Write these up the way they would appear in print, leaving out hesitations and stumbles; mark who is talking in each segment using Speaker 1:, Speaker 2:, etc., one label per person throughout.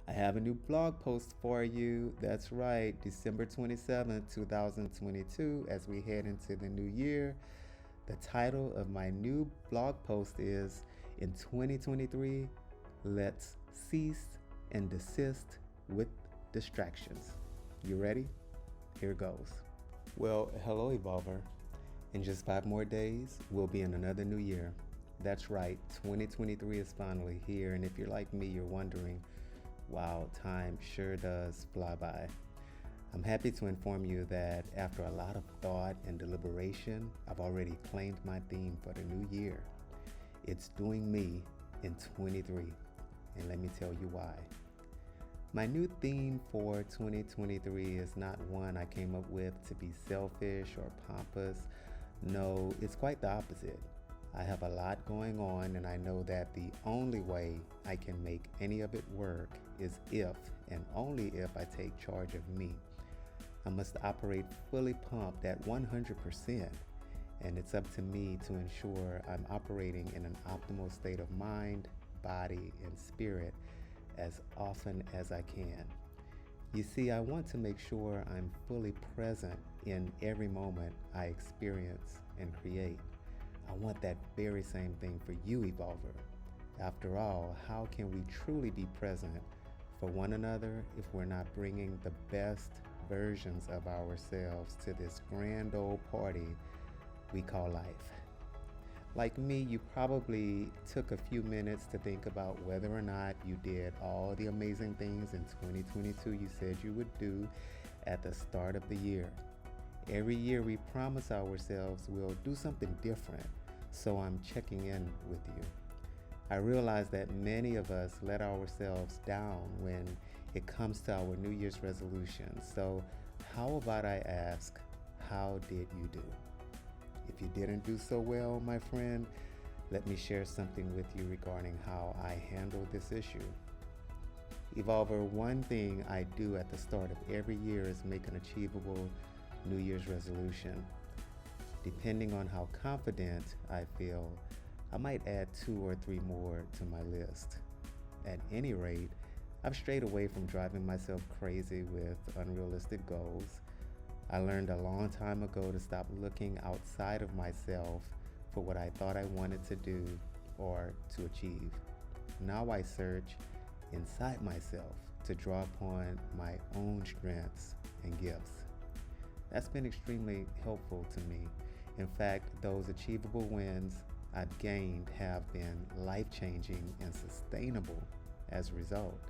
Speaker 1: I have a new blog post for you. That's right, December 27th, 2022, as we head into the new year. The title of my new blog post is In 2023, Let's Cease and Desist with Distractions. You ready? Here goes. Well, hello, Evolver. In just 5 more days, we'll be in another new year. That's right, 2023 is finally here, and if you're like me, you're wondering, wow, time sure does fly by. I'm happy to inform you that after a lot of thought and deliberation, I've already claimed my theme for the new year. It's doing me in 23, and let me tell you why. My new theme for 2023 is not one I came up with to be selfish or pompous. No, it's quite the opposite. I have a lot going on, and I know that the only way I can make any of it work is if and only if I take charge of me. I must operate fully pumped at 100%, and it's up to me to ensure I'm operating in an optimal state of mind, body, and spirit as often as I can. You see, I want to make sure I'm fully present in every moment I experience and create. I want that very same thing for you, Evolver. After all, how can we truly be present for one another if we're not bringing the best versions of ourselves to this grand old party we call life? Like me, you probably took a few minutes to think about whether or not you did all the amazing things in 2022 you said you would do at the start of the year. Every year we promise ourselves we'll do something different, so I'm checking in with you. I realize that many of us let ourselves down when it comes to our New Year's resolutions. So how about I ask, how did you do? If you didn't do so well, my friend, let me share something with you regarding how I handled this issue. Evolver, one thing I do at the start of every year is make an achievable New Year's resolution. Depending on how confident I feel, I might add 2 or 3 more to my list. At any rate, I've strayed away from driving myself crazy with unrealistic goals. I learned a long time ago to stop looking outside of myself for what I thought I wanted to do or to achieve. Now I search inside myself to draw upon my own strengths and gifts. That's been extremely helpful to me. In fact, those achievable wins I've gained have been life-changing and sustainable as a result.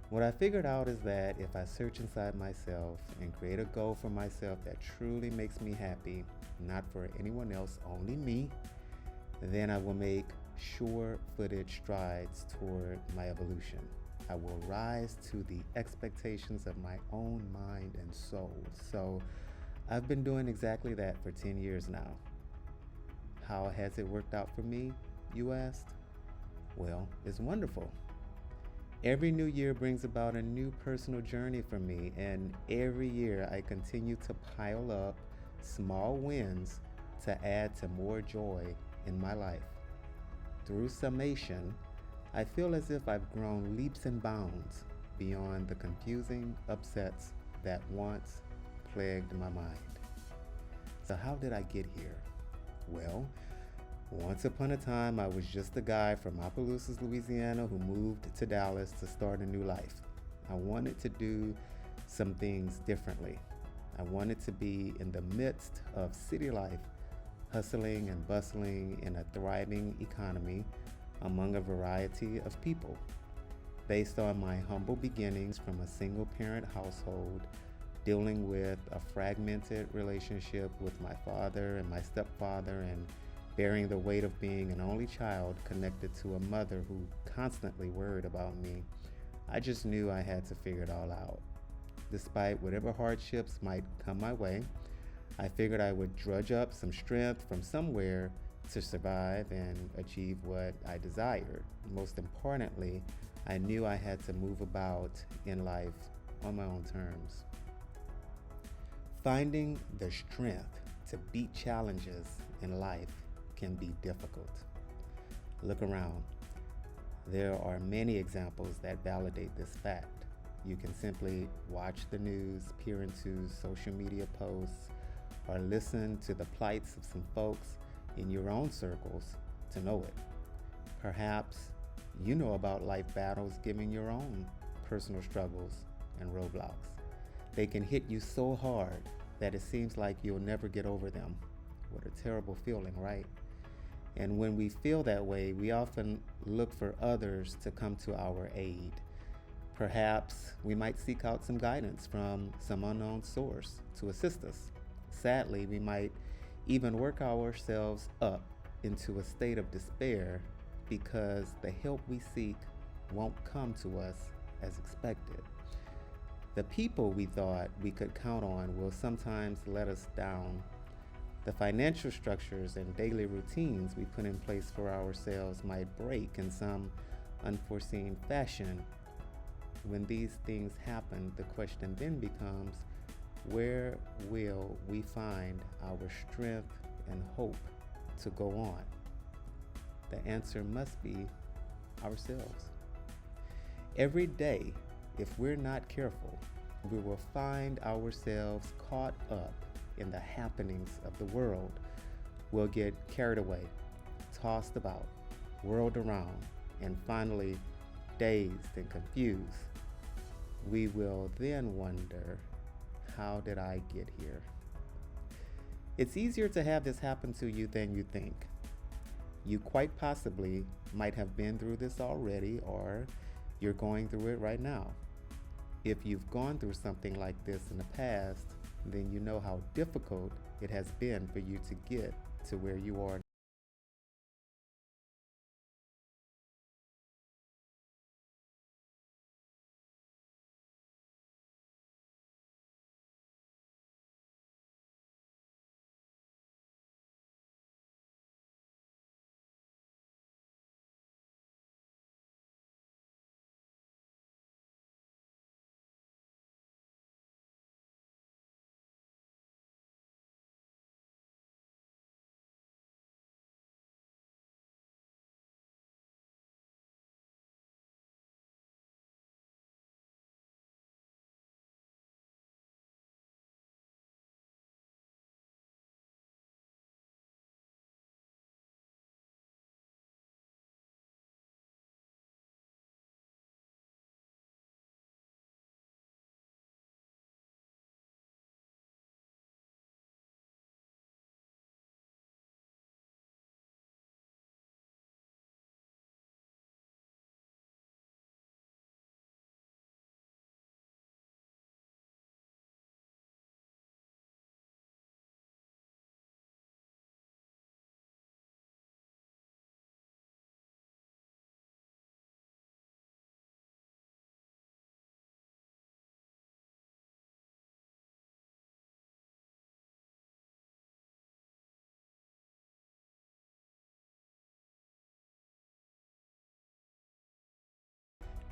Speaker 1: What I figured out is that if I search inside myself and create a goal for myself that truly makes me happy, not for anyone else, only me, then I will make sure-footed strides toward my evolution. I will rise to the expectations of my own mind and soul. So I've been doing exactly that for 10 years now. How has it worked out for me, you asked? Well, it's wonderful. Every new year brings about a new personal journey for me, and every year I continue to pile up small wins to add to more joy in my life. Through summation, I feel as if I've grown leaps and bounds beyond the confusing upsets that once plagued my mind. So how did I get here? Well, once upon a time, I was just a guy from Opelousas, Louisiana, who moved to Dallas to start a new life. I wanted to do some things differently. I wanted to be in the midst of city life, hustling and bustling in a thriving economy among a variety of people. Based on my humble beginnings from a single-parent household, dealing with a fragmented relationship with my father and my stepfather, and bearing the weight of being an only child connected to a mother who constantly worried about me, I just knew I had to figure it all out. Despite whatever hardships might come my way, I figured I would drudge up some strength from somewhere to survive and achieve what I desired. Most importantly, I knew I had to move about in life on my own terms. Finding the strength to beat challenges in life can be difficult. Look around. There are many examples that validate this fact. You can simply watch the news, peer into social media posts, or listen to the plights of some folks in your own circles to know it. Perhaps you know about life battles given your own personal struggles and roadblocks. They can hit you so hard that it seems like you'll never get over them. What a terrible feeling, right? And when we feel that way, we often look for others to come to our aid. Perhaps we might seek out some guidance from some unknown source to assist us. Sadly, we might even work ourselves up into a state of despair because the help we seek won't come to us as expected. The people we thought we could count on will sometimes let us down. The financial structures and daily routines we put in place for ourselves might break in some unforeseen fashion. When these things happen, the question then becomes, where will we find our strength and hope to go on? The answer must be ourselves. Every day, if we're not careful, we will find ourselves caught up in the happenings of the world. We'll get carried away, tossed about, whirled around, and finally dazed and confused. We will then wonder, how did I get here? It's easier to have this happen to you than you think. You quite possibly might have been through this already, or you're going through it right now. If you've gone through something like this in the past, then you know how difficult it has been for you to get to where you are.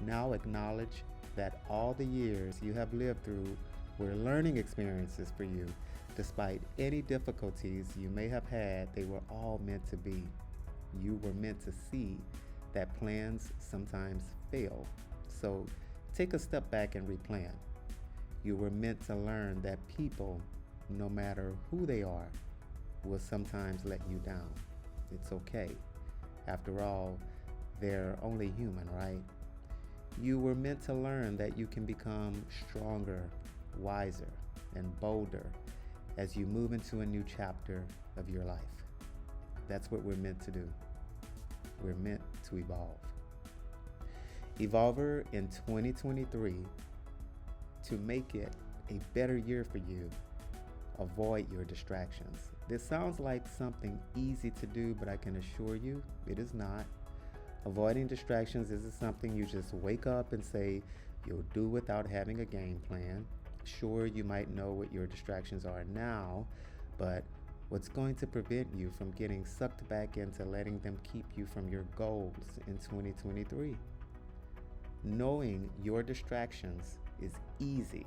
Speaker 1: Now acknowledge that all the years you have lived through were learning experiences for you. Despite any difficulties you may have had, they were all meant to be. You were meant to see that plans sometimes fail. So take a step back and replan. You were meant to learn that people, no matter who they are, will sometimes let you down. It's okay. After all, they're only human, right? You were meant to learn that you can become stronger, wiser, and bolder as you move into a new chapter of your life. That's what we're meant to do. We're meant to evolve. Evolver in 2023, to make it a better year for you, avoid your distractions. This sounds like something easy to do, but I can assure you it is not. Avoiding distractions isn't something you just wake up and say you'll do without having a game plan. Sure, you might know what your distractions are now, but what's going to prevent you from getting sucked back into letting them keep you from your goals in 2023? Knowing your distractions is easy.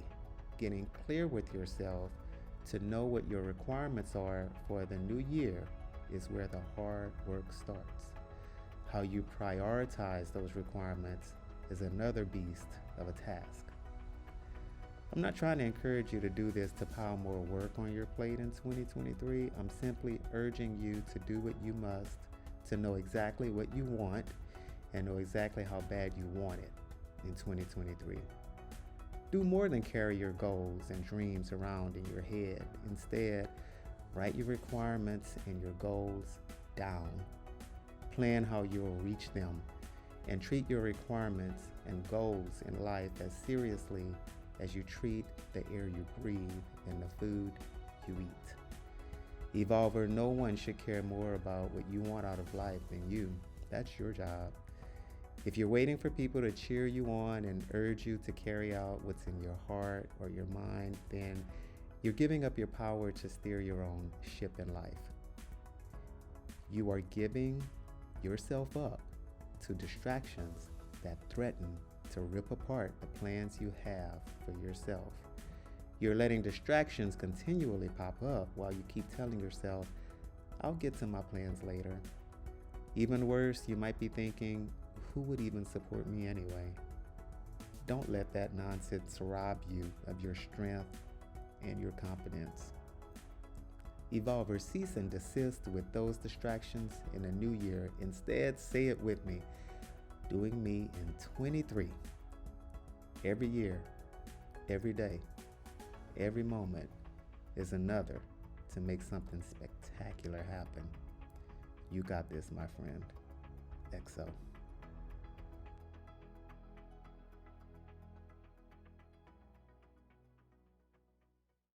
Speaker 1: Getting clear with yourself to know what your requirements are for the new year is where the hard work starts. How you prioritize those requirements is another beast of a task. I'm not trying to encourage you to do this to pile more work on your plate in 2023. I'm simply urging you to do what you must, to know exactly what you want and know exactly how bad you want it in 2023. Do more than carry your goals and dreams around in your head. Instead, write your requirements and your goals down. Plan how you will reach them, and treat your requirements and goals in life as seriously as you treat the air you breathe and the food you eat. Evolver, no one should care more about what you want out of life than you. That's your job. If you're waiting for people to cheer you on and urge you to carry out what's in your heart or your mind, then you're giving up your power to steer your own ship in life. You are giving yourself up to distractions that threaten to rip apart the plans you have for yourself. You're letting distractions continually pop up while you keep telling yourself, I'll get to my plans later. Even worse, you might be thinking, who would even support me anyway? Don't let that nonsense rob you of your strength and your confidence. Evolver, cease and desist with those distractions in the new year. Instead, say it with me. Doing me in 23. Every year, every day, every moment is another to make something spectacular happen. You got this, my friend. XO.